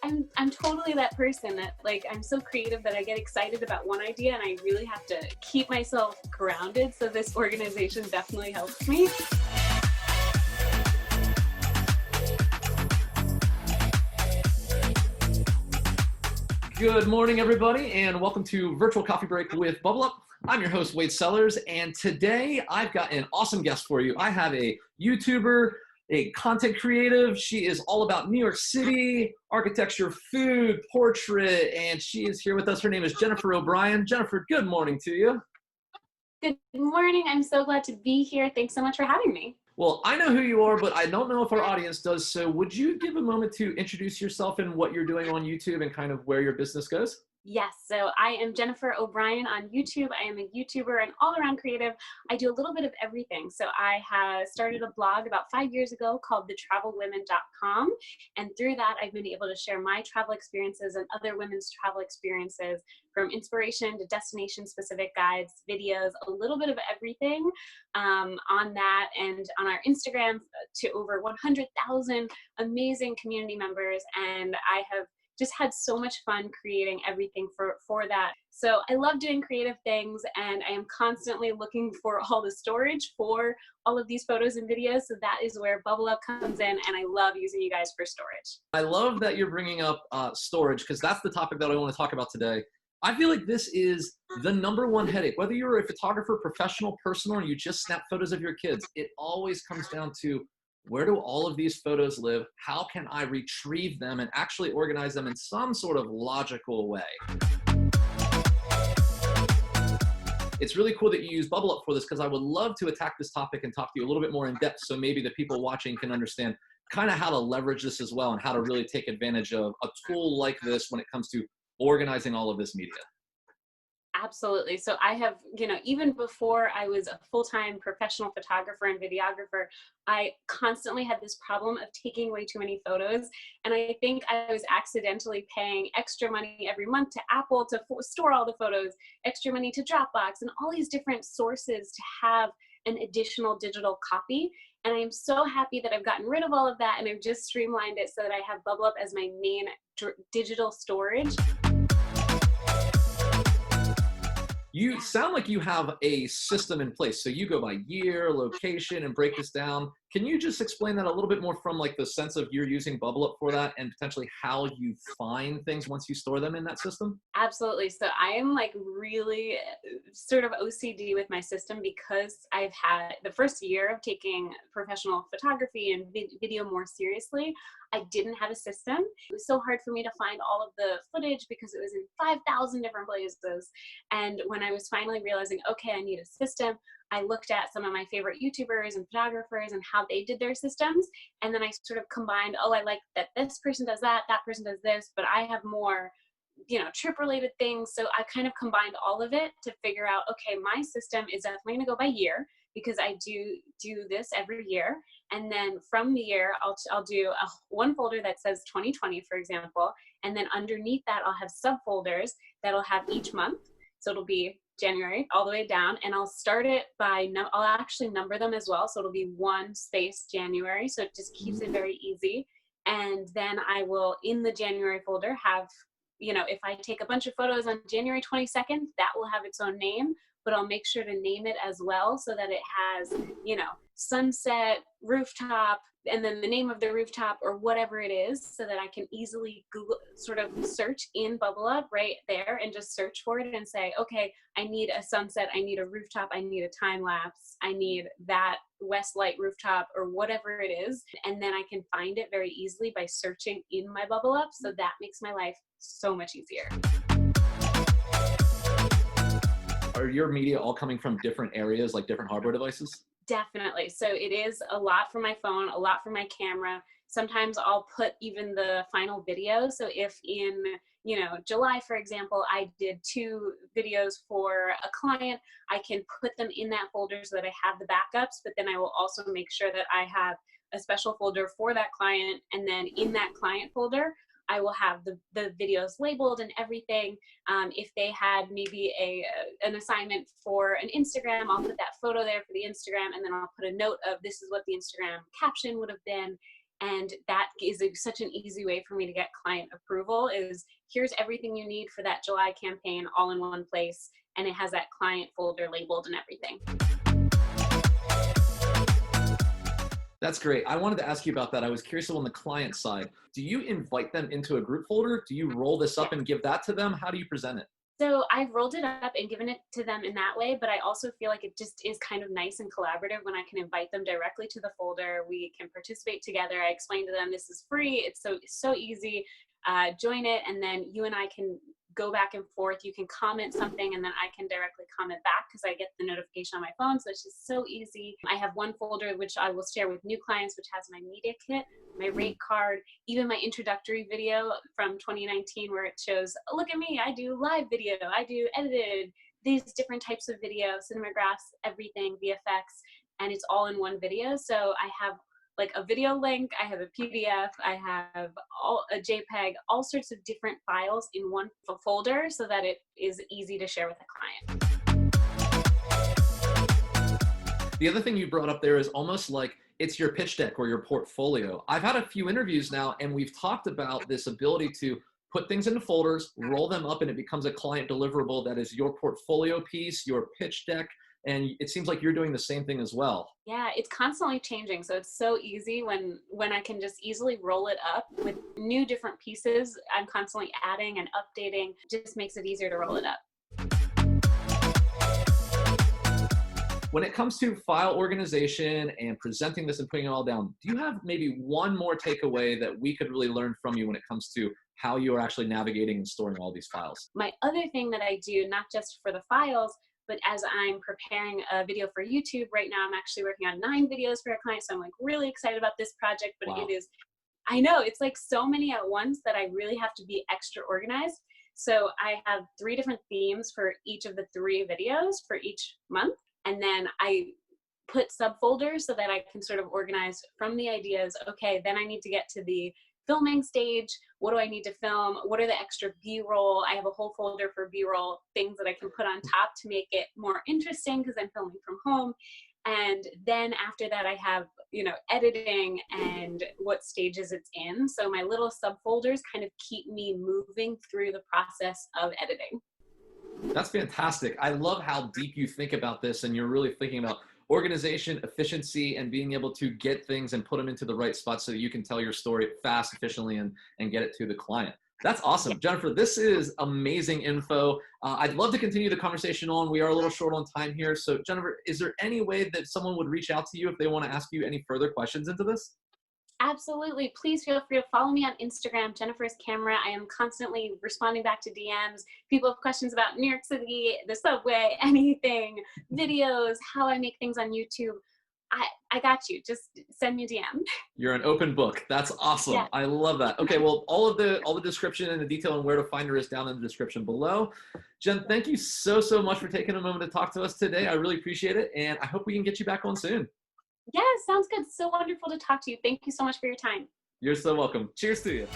I'm totally that person that, like, I'm so creative that I get excited about one idea and I really have to keep myself grounded. So this organization definitely helps me. Good morning, everybody, and welcome to Virtual Coffee Break with Bublup. I'm your host, Wade Sellers, and today I've got an awesome guest for you. I have a YouTuber, a content creative. She is all about New York City, architecture, food, portrait, and she is here with us. Her name is Jennifer OBrien. Jennifer, good morning to you. Good morning. I'm so glad to be here. Thanks so much for having me. Well, I know who you are, but I don't know if our audience does. So would you give a moment to introduce yourself and what you're doing on YouTube and kind of where your business goes? Yes, so I am Jennifer OBrien on YouTube. I am a YouTuber and all-around creative. I do a little bit of everything. So I have started a blog about 5 years ago called thetravelwomen.com. And through that, I've been able to share my travel experiences and other women's travel experiences, from inspiration to destination-specific guides, videos, a little bit of everything on that. And on our Instagram, to over 100,000 amazing community members. And I have just had so much fun creating everything for that. So I love doing creative things, and I am constantly looking for all the storage for all of these photos and videos. So that is where Bublup comes in, and I love using you guys for storage. I love that you're bringing up storage, because that's the topic that I want to talk about today. I feel like this is the #1 headache. Whether you're a photographer, professional, personal, or you just snap photos of your kids, it always comes down to, where do all of these photos live? How can I retrieve them and actually organize them in some sort of logical way? It's really cool that you use Bublup for this, because I would love to attack this topic and talk to you a little bit more in depth, so maybe the people watching can understand kind of how to leverage this as well and how to really take advantage of a tool like this when it comes to organizing all of this media. Absolutely. So I have, even before I was a full-time professional photographer and videographer, I constantly had this problem of taking way too many photos. And I think I was accidentally paying extra money every month to Apple to store all the photos, extra money to Dropbox, and all these different sources to have an additional digital copy. And I am so happy that I've gotten rid of all of that, and I've just streamlined it so that I have Bublup as my main digital storage. You sound like you have a system in place. So you go by year, location, and break this down. Can you just explain that a little bit more from like the sense of you're using Bublup for that, and potentially how you find things once you store them in that system? Absolutely. So I am like really sort of OCD with my system, because I've had the first year of taking professional photography and video more seriously. I didn't have a system. It was so hard for me to find all of the footage because it was in 5,000 different places. And when I was finally realizing, okay, I need a system, I looked at some of my favorite YouTubers and photographers and how they did their systems. And then I sort of combined, oh, I like that this person does that person does this, but I have more, trip related things. So I kind of combined all of it to figure out, okay, my system is definitely going to go by year, because I do this every year. And then from the year, I'll do one folder that says 2020, for example. And then underneath that, I'll have subfolders that'll have each month. So it'll be January all the way down, and I'll start it by, I'll actually number them as well. So it'll be 1 space January. So it just keeps it very easy. And then I will, in the January folder, have, if I take a bunch of photos on January 22nd, that will have its own name, but I'll make sure to name it as well, so that it has, sunset, rooftop, and then the name of the rooftop or whatever it is, so that I can easily Google, sort of search in Bublup right there and just search for it and say, okay, I need a sunset, I need a rooftop, I need a time lapse, I need that Westlight rooftop or whatever it is. And then I can find it very easily by searching in my Bublup. So that makes my life so much easier. Are your media all coming from different areas, like different hardware devices? Definitely. So it is a lot from my phone, a lot from my camera. Sometimes I'll put even the final video. So if in, July, for example, I did 2 videos for a client, I can put them in that folder so that I have the backups, but then I will also make sure that I have a special folder for that client. And then in that client folder, I will have the videos labeled and everything. If they had maybe an assignment for an Instagram, I'll put that photo there for the Instagram, and then I'll put a note of this is what the Instagram caption would have been. And that is such an easy way for me to get client approval is here's everything you need for that July campaign all in one place. And it has that client folder labeled and everything. That's great. I wanted to ask you about that. I was curious on the client side. Do you invite them into a group folder? Do you roll this up and give that to them? How do you present it? So I've rolled it up and given it to them in that way, but I also feel like it just is kind of nice and collaborative when I can invite them directly to the folder. We can participate together. I explain to them this is free. It's so easy. Join it, and then you and I can go back and forth. You can comment something, and then I can directly comment back because I get the notification on my phone. So it's just so easy. I have one folder which I will share with new clients, which has my media kit, my rate card, even my introductory video from 2019 where it shows, oh, look at me, I do live video, I do edited, these different types of video, cinemagraphs, everything, VFX, and it's all in one video. So I have like a video link, I have a PDF, I have a JPEG, all sorts of different files in one folder so that it is easy to share with a client. The other thing you brought up there is almost like it's your pitch deck or your portfolio. I've had a few interviews now, and we've talked about this ability to put things into folders, roll them up, and it becomes a client deliverable that is your portfolio piece, your pitch deck. And it seems like you're doing the same thing as well. Yeah, it's constantly changing. So it's so easy when I can just easily roll it up with new different pieces. I'm constantly adding and updating. It just makes it easier to roll it up. When it comes to file organization and presenting this and putting it all down, do you have maybe one more takeaway that we could really learn from you when it comes to how you are actually navigating and storing all these files? My other thing that I do, not just for the files, but as I'm preparing a video for YouTube right now, I'm actually working on 9 videos for a client. So I'm like really excited about this project, but Wow. it is, I know it's like so many at once that I really have to be extra organized. So I have 3 different themes for each of the 3 videos for each month. And then I put subfolders so that I can sort of organize from the ideas. Okay, then I need to get to the filming stage. What do I need to film? What are the extra B-roll? I have a whole folder for B-roll, things that I can put on top to make it more interesting because I'm filming from home. And then after that, I have, editing and what stages it's in. So my little subfolders kind of keep me moving through the process of editing. That's fantastic. I love how deep you think about this, and you're really thinking about organization, efficiency, and being able to get things and put them into the right spot so that you can tell your story fast, efficiently, and get it to the client. That's awesome. Jennifer, this is amazing info. I'd love to continue the conversation on. We are a little short on time here. So Jennifer, is there any way that someone would reach out to you if they want to ask you any further questions into this? Absolutely. Please feel free to follow me on Instagram, Jennifer's Camera. I am constantly responding back to DMs. People have questions about New York City, the subway, anything, videos, how I make things on YouTube. I got you. Just send me a DM. You're an open book. That's awesome. Yeah. I love that. Okay, well, all the description and the detail on where to find her is down in the description below. Jen, thank you so much for taking a moment to talk to us today. I really appreciate it, and I hope we can get you back on soon. Yeah, sounds good. So wonderful to talk to you. Thank you so much for your time. You're so welcome. Cheers to you.